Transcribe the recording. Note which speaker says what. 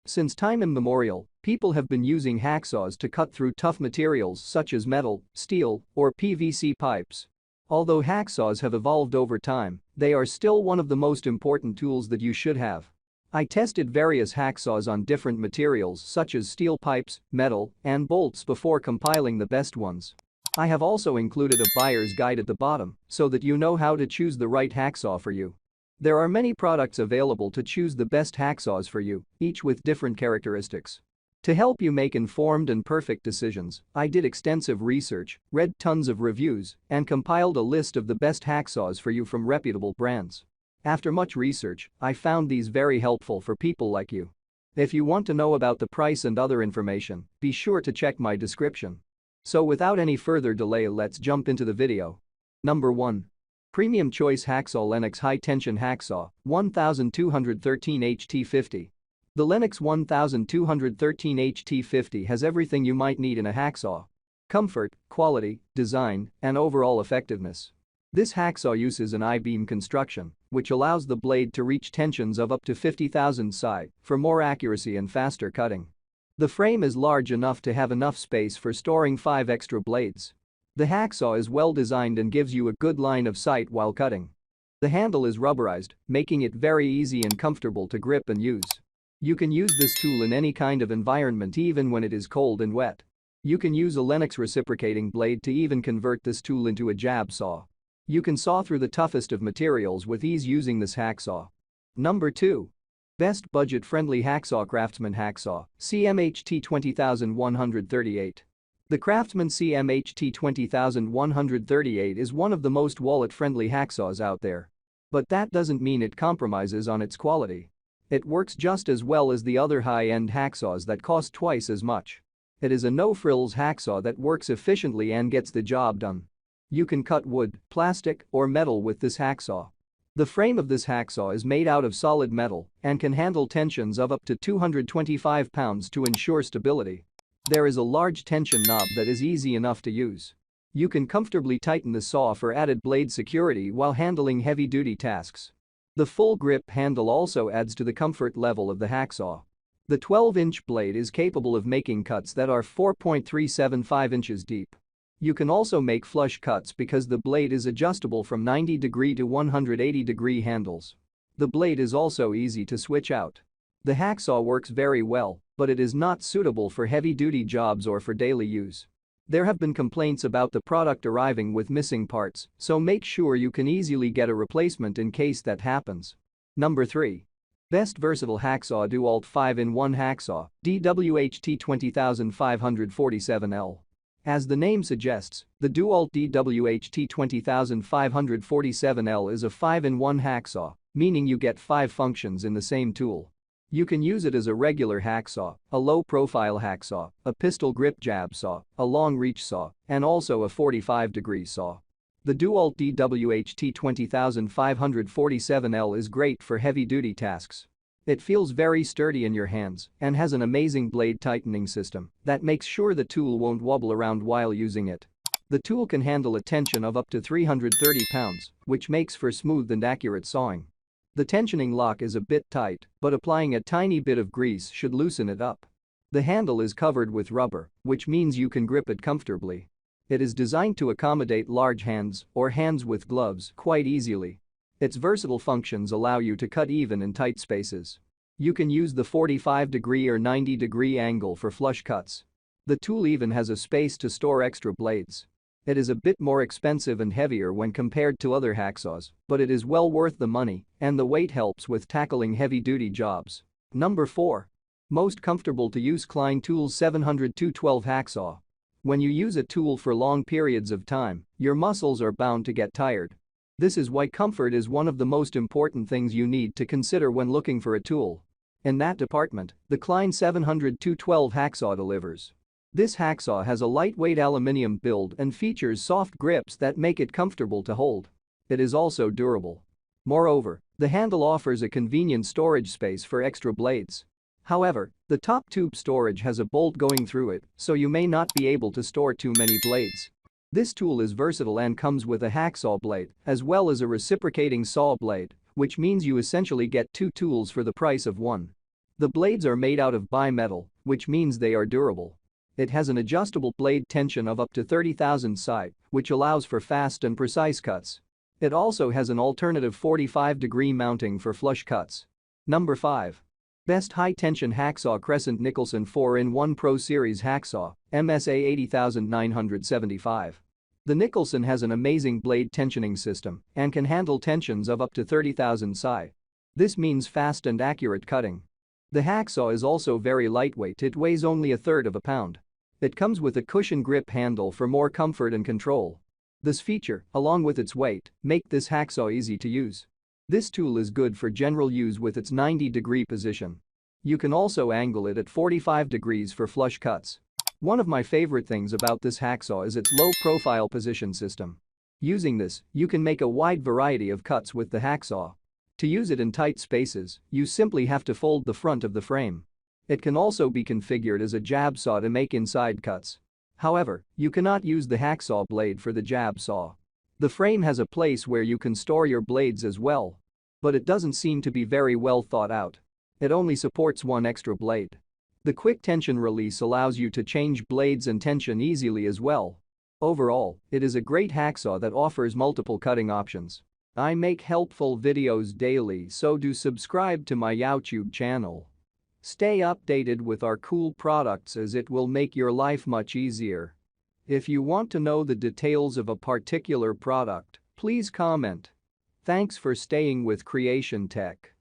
Speaker 1: Since time immemorial, people have been using hacksaws to cut through tough materials such as metal, steel, or PVC pipes. Although hacksaws have evolved over time, they are still one of the most important tools that you should have. I tested various hacksaws on different materials such as steel pipes, metal, and bolts before compiling the best ones. I have also included a buyer's guide at the bottom so that you know how to choose the right hacksaw for you. There are many products available to choose the best hacksaws for you, each with different characteristics. To help you make informed and perfect decisions, I did extensive research, read tons of reviews, and compiled a list of the best hacksaws for you from reputable brands. After much research, I found these very helpful for people like you. If you want to know about the price and other information, be sure to check my description. So without any further delay, let's jump into the video. Number 1. Premium Choice Hacksaw Lenox High Tension Hacksaw 1213 HT50. The Lenox 1213 HT50 has everything you might need in a hacksaw: comfort, quality, design, and overall effectiveness. This hacksaw uses an I-beam construction, which allows the blade to reach tensions of up to 50,000 psi for more accuracy and faster cutting. The frame is large enough to have enough space for storing 5 extra blades. The hacksaw is well designed and gives you a good line of sight while cutting. The handle is rubberized, making it very easy and comfortable to grip and use. You can use this tool in any kind of environment, even when it is cold and wet. You can use a Lenox reciprocating blade to even convert this tool into a jab saw. You can saw through the toughest of materials with ease using this hacksaw. Number 2. Best budget-friendly hacksaw: Craftsman Hacksaw CMHT 20138. The Craftsman CMHT 20138 is one of the most wallet-friendly hacksaws out there. But that doesn't mean it compromises on its quality. It works just as well as the other high-end hacksaws that cost twice as much. It is a no-frills hacksaw that works efficiently and gets the job done. You can cut wood, plastic, or metal with this hacksaw. The frame of this hacksaw is made out of solid metal and can handle tensions of up to 225 pounds to ensure stability. There is a large tension knob that is easy enough to use. You can comfortably tighten the saw for added blade security while handling heavy-duty tasks. The full grip handle also adds to the comfort level of the hacksaw. The 12-inch blade is capable of making cuts that are 4.375 inches deep. You can also make flush cuts because the blade is adjustable from 90-degree to 180-degree handles. The blade is also easy to switch out. The hacksaw works very well, but it is not suitable for heavy-duty jobs or for daily use. There have been complaints about the product arriving with missing parts, so make sure you can easily get a replacement in case that happens. Number 3. Best Versatile Hacksaw: Dewalt 5-in-1 Hacksaw DWHT 20547L. As the name suggests, the Dewalt DWHT 20547L is a 5-in-1 hacksaw, meaning you get 5 functions in the same tool. You can use it as a regular hacksaw, a low-profile hacksaw, a pistol grip jab saw, a long-reach saw, and also a 45-degree saw. The Dewalt DWHT 20547L is great for heavy-duty tasks. It feels very sturdy in your hands and has an amazing blade tightening system that makes sure the tool won't wobble around while using it. The tool can handle a tension of up to 330 pounds, which makes for smooth and accurate sawing. The tensioning lock is a bit tight, but applying a tiny bit of grease should loosen it up. The handle is covered with rubber, which means you can grip it comfortably. It is designed to accommodate large hands or hands with gloves quite easily. Its versatile functions allow you to cut even in tight spaces. You can use the 45-degree or 90-degree angle for flush cuts. The tool even has a space to store extra blades. It is a bit more expensive and heavier when compared to other hacksaws, but it is well worth the money, and the weight helps with tackling heavy-duty jobs. Number 4. Most comfortable to use: Klein Tools 700-212 Hacksaw. When you use a tool for long periods of time, your muscles are bound to get tired. This is why comfort is one of the most important things you need to consider when looking for a tool. In that department, the Klein 700-212 Hacksaw delivers. This hacksaw has a lightweight aluminum build and features soft grips that make it comfortable to hold. It is also durable. Moreover, the handle offers a convenient storage space for extra blades. However, the top tube storage has a bolt going through it, so you may not be able to store too many blades. This tool is versatile and comes with a hacksaw blade as well as a reciprocating saw blade, which means you essentially get 2 tools for the price of one. The blades are made out of bimetal, which means they are durable. It has an adjustable blade tension of up to 30,000 psi, which allows for fast and precise cuts. It also has an alternative 45-degree mounting for flush cuts. Number 5. Best high-tension hacksaw Crescent Nicholson 4-in-1 Pro Series Hacksaw, MSA 80975. The Nicholson has an amazing blade tensioning system and can handle tensions of up to 30,000 psi. This means fast and accurate cutting. The hacksaw is also very lightweight, it weighs only a third of a pound. It comes with a cushion grip handle for more comfort and control. This feature, along with its weight, make this hacksaw easy to use. This tool is good for general use with its 90-degree position. You can also angle it at 45 degrees for flush cuts. One of my favorite things about this hacksaw is its low-profile position system. Using this, you can make a wide variety of cuts with the hacksaw. To use it in tight spaces, you simply have to fold the front of the frame. It can also be configured as a jab saw to make inside cuts. However, you cannot use the hacksaw blade for the jab saw. The frame has a place where you can store your blades as well. But it doesn't seem to be very well thought out. It only supports one extra blade. The quick tension release allows you to change blades and tension easily as well. Overall, it is a great hacksaw that offers multiple cutting options. I make helpful videos daily, so do subscribe to my YouTube channel. Stay updated with our cool products as it will make your life much easier. If you want to know the details of a particular product, please comment. Thanks for staying with Creation Tech.